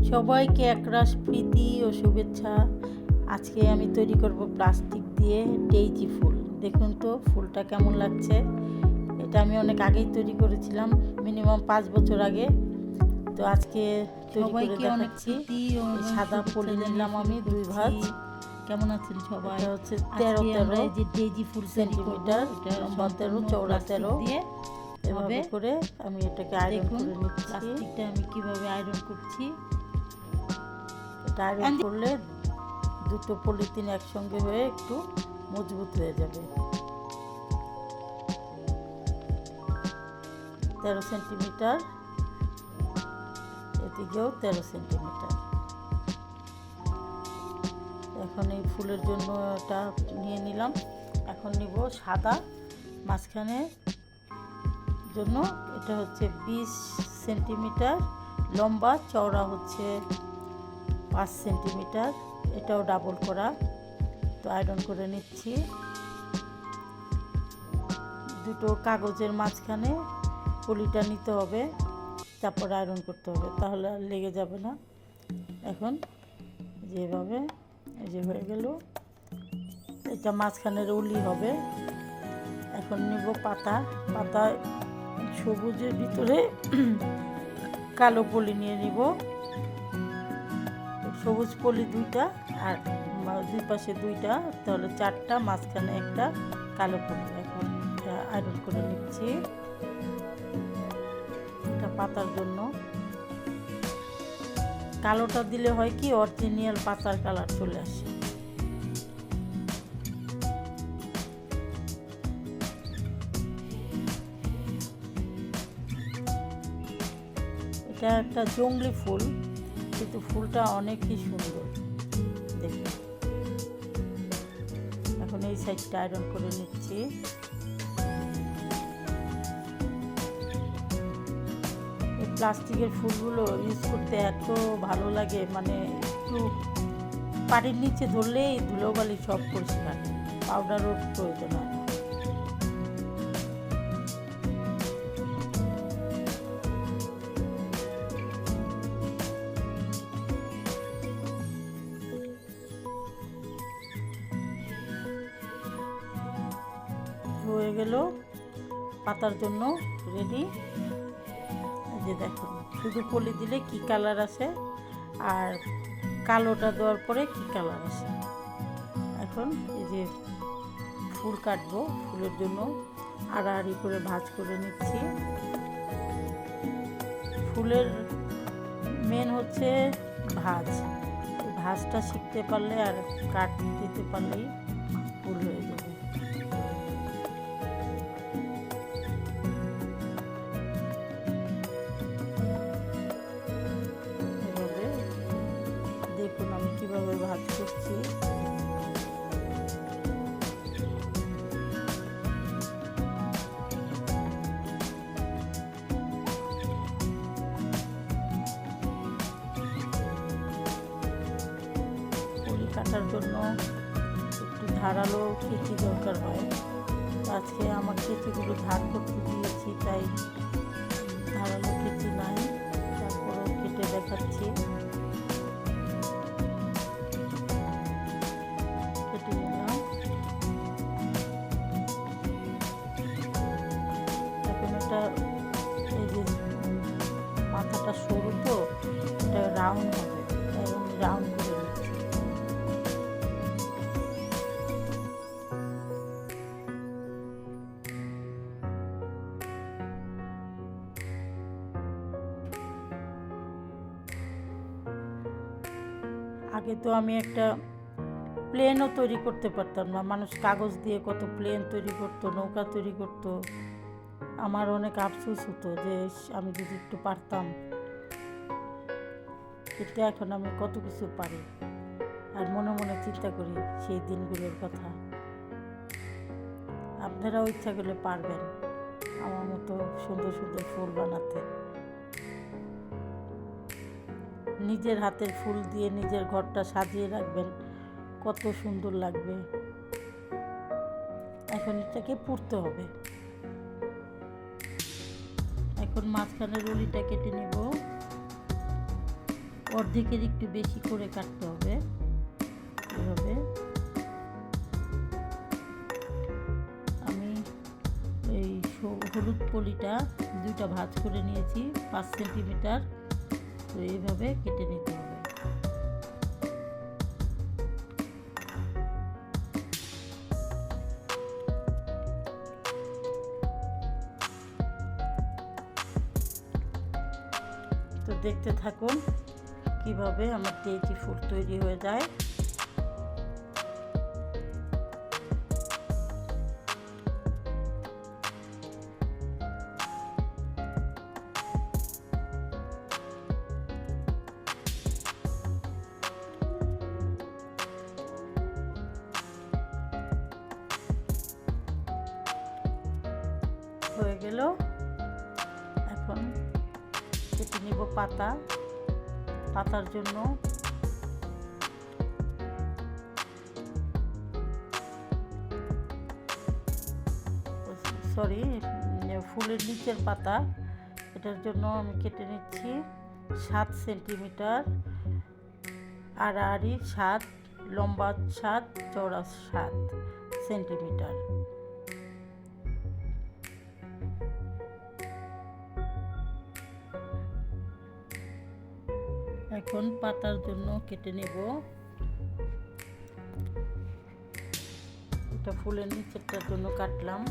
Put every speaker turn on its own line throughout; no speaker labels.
সবাইকে একরাশ প্রীতি ও শুভেচ্ছা। আজকে আমি তৈরি করব প্লাস্টিক দিয়ে ডেইজি ফুল। দেখুন তো ফুলটা কেমন লাগছে। এটা আমি অনেক আগেই তৈরি করেছিলাম, মিনিমাম 5 বছর আগে। তো আজকে তৈরি করে দেখাচ্ছি। সাদা পলি নিলাম আমি 2 ভাঁজ।
কেমন আছেন সবাই?
এটা হচ্ছে 13
যে ডেইজি ফুল
সেন্টিমিটার, লম্বা 13, চওড়া 13
দিয়ে
এভাবে করে আমি এটাকে আয়রন করে নিচ্ছি।
প্লাস্টিকটা আমি কিভাবে আয়রন করছি।
এটা আয়রন করলে দুটো পলিথিন একসঙ্গে হয়ে একটু মজবুত হয়ে যাবে। 13 সেন্টিমিটার, এদিকেও 13 সেন্টিমিটার। এখন এই ফুলের জন্য এটা নিয়ে নিলাম। এখন নিব সাদা মাঝখানে জন্য। এটা হচ্ছে 20 সেন্টিমিটার লম্বা, চওড়া হচ্ছে 5 সেন্টিমিটার। এটাও ডাবল করা। তো আয়রন করে নিচ্ছি। দুটো কাগজের মাঝখানে পলিটা নিতে হবে, তারপর আয়রন করতে হবে, তাহলে আর লেগে যাবে না। এখন যেভাবে এই যে হয়ে গেল, এটা মাঝখানের উলি হবে। এখন নিব পাতা। সবুজের ভিতরে কালো পলি নিয়ে নিব। সবুজ পলি 2টা আর দুই পাশে 2টা, তাহলে 4টা, মাঝখানে একটা কালো পলি। এখন আয়রন করে নিচ্ছি। এটা পাতার জন্য। কালোটা দিলে হয় কি, অরিজিনাল পাতার কালার চলে আসে। এটা একটা জংলি ফুল, কিন্তু ফুলটা অনেকই সুন্দর দেখুন। এখন এই সাইডটা আয়রন করে নিচ্ছি। এই প্লাস্টিকের ফুলগুলো ইউজ করতে এত ভালো লাগে, মানে একটু পানির নিচে ধরলেই ধুলোবালি সব পরিষ্কার, পাউডারও প্রয়োজন হয় না। হয়ে গেল পাতার জন্য রেডি। যে দেখুন, শুধু পলি দিলে কি কালার আসে আর কালোটা দেওয়ার পরে কি কালার আসে। এখন এই যে ফুল কাটবো, ফুলের জন্য আড়াআড়ি করে ভাঁজ করে নিচ্ছি। ফুলের মেন হচ্ছে ভাঁজ। ভাঁজটা শিখতে পারলে আর কাট দিতে পারলেই ফুল হয়ে যাবে। দেখুন আমি কিভাবে ভাঁজ করছি। পলি কাটার জন্য একটু ধারালো কেঁচি দরকার হয়। আজকে আমার কেঁচিগুলো ধার করতে দিয়েছি, তাই ধারালো কেঁচি নাই, তারপরেও কেটে দেখাচ্ছি। কেটে নিলাম। এখন এটা এই যে মাথাটা সরু, তো এটা রাউন্ড হবে, তাই আমি রাউন্ড করে নিচ্ছি। আগে তো আমি একটা প্লেনও তৈরি করতে পারতাম না। মানুষ কাগজ দিয়ে কত প্লেন তৈরি করতো, নৌকা তৈরি করতো। আমার অনেক আফসোস হতো যে আমি যদি একটু পারতাম। কিন্তু এখন আমি কত কিছু পারি, আর মনে মনে চিন্তা করি সেই দিনগুলোর কথা। আপনারাও ইচ্ছা করলে পারবেন আমার মতো সুন্দর সুন্দর ফুল বানাতে। নিজের হাতের ফুল দিয়ে নিজের ঘরটা সাজিয়ে রাখবেন, কত সুন্দর লাগবে। এখন এটাকে পুড়তে হবে। এখন মাঝখানের রুলিটা কেটে নেব। অর্ধেকের একটু বেশি করে কাটতে হবে। এভাবে আমি এই হলুদ পলিটা দুইটা ভাঁজ করে নিয়েছি 5 সেন্টিমিটার। তো এইভাবে কেটে নিতে হবে। তো দেখতে থাকুন কিভাবে আমার ডেইজি ফুল তৈরি হয়ে যায়। হয়ে গেল। এখন কেটে নিব পাতা। পাতার জন্য ফুলের নিচের পাতা, এটার জন্য আমি কেটে নিচ্ছি 7 সেন্টিমিটার, আড়াআড়ি 7, লম্বা 7, চওড়া 7 সেন্টিমিটার। এখন পাতার জন্য কেটে নেব। এটা ফুলের নিচেরটার জন্য কাটলাম।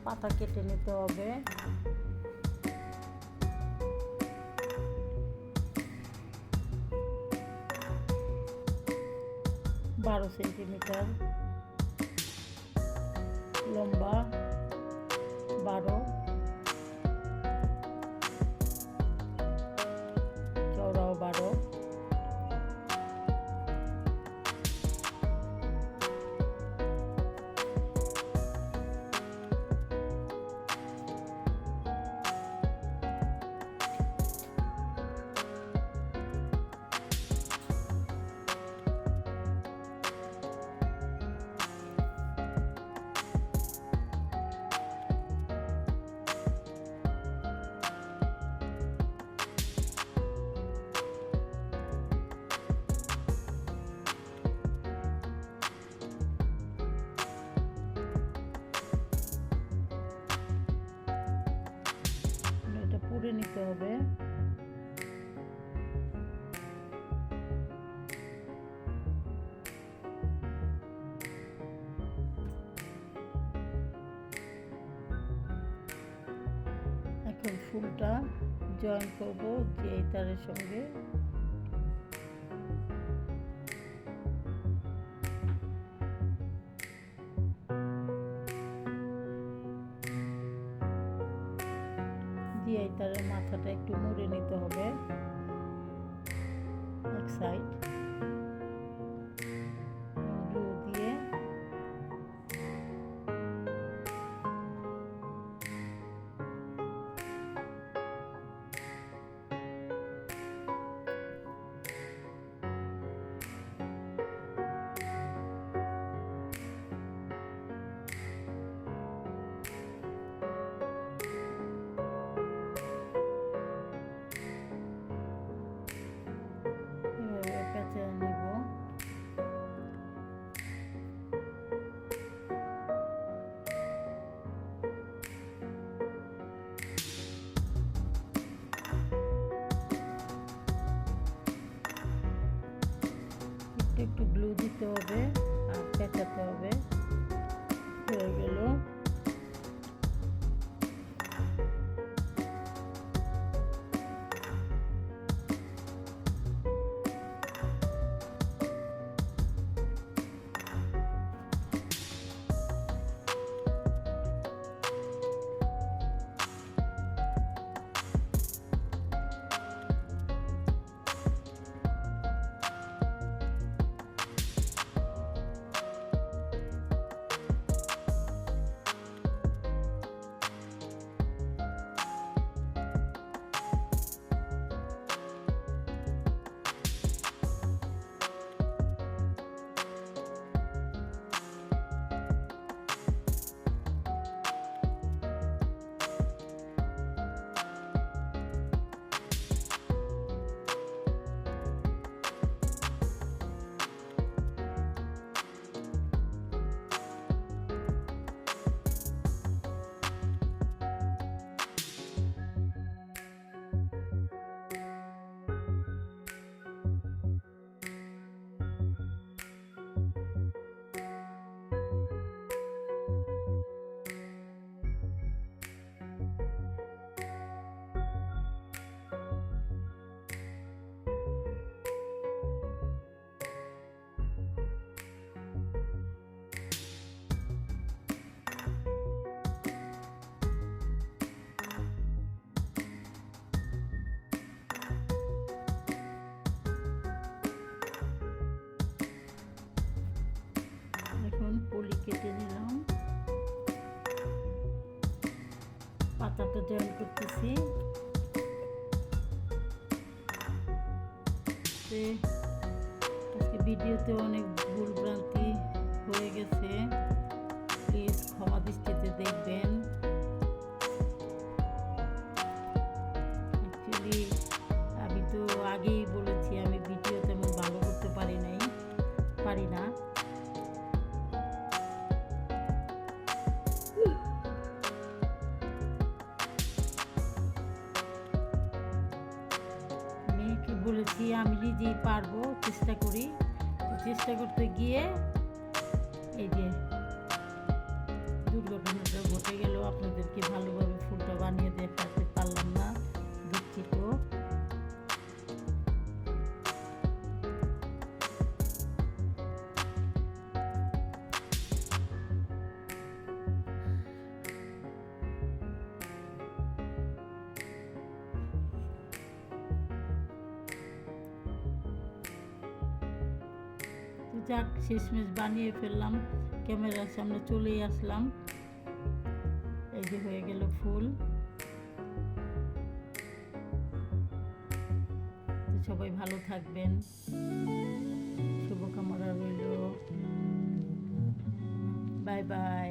পাতা কেটে নিতে হবে। বারো সেন্টিমিটার লম্বা, 12, চওড়াও 12। পুড়ে নিতে হবে। এখন ফুলটা জয়েন করব যে এই তারের সঙ্গে। এই তারের মাথাটা একটু মুড়ে নিতে হবে এক সাইড গ্লু দিয়ে। একটু গ্লু দিতে হবে আর পেঁচাতে হবে। হয়ে গেল। কেটে নিলাম, পাতাটা জয়েন করতেছি। আজকে ভিডিওতে অনেক ভুলভ্রান্তি হয়ে গেছে, প্লিজ ক্ষমা দৃষ্টিতে দেখবেন। অ্যাকচুয়ালি আমি তো আগেই বলেছি আমি ভিডিও তেমন ভালো করতে পারি না। মেয়েকে বলেছি আমি নিজেই পারবো, চেষ্টা করি। চেষ্টা করতে গিয়ে এই যে দুর্ঘটনাটা ঘটে গেল, আপনাদেরকে ভালোভাবে ফুলটা বানিয়ে দেখাতে পারলাম না, দুঃখিত। যাক, শেষমেশ বানিয়ে ফেললাম, ক্যামেরার সামনে চলেই আসলাম। এই যে হয়ে গেল ফুল। তো সবাই ভালো থাকবেন, শুভকামনা রইল। Bye bye.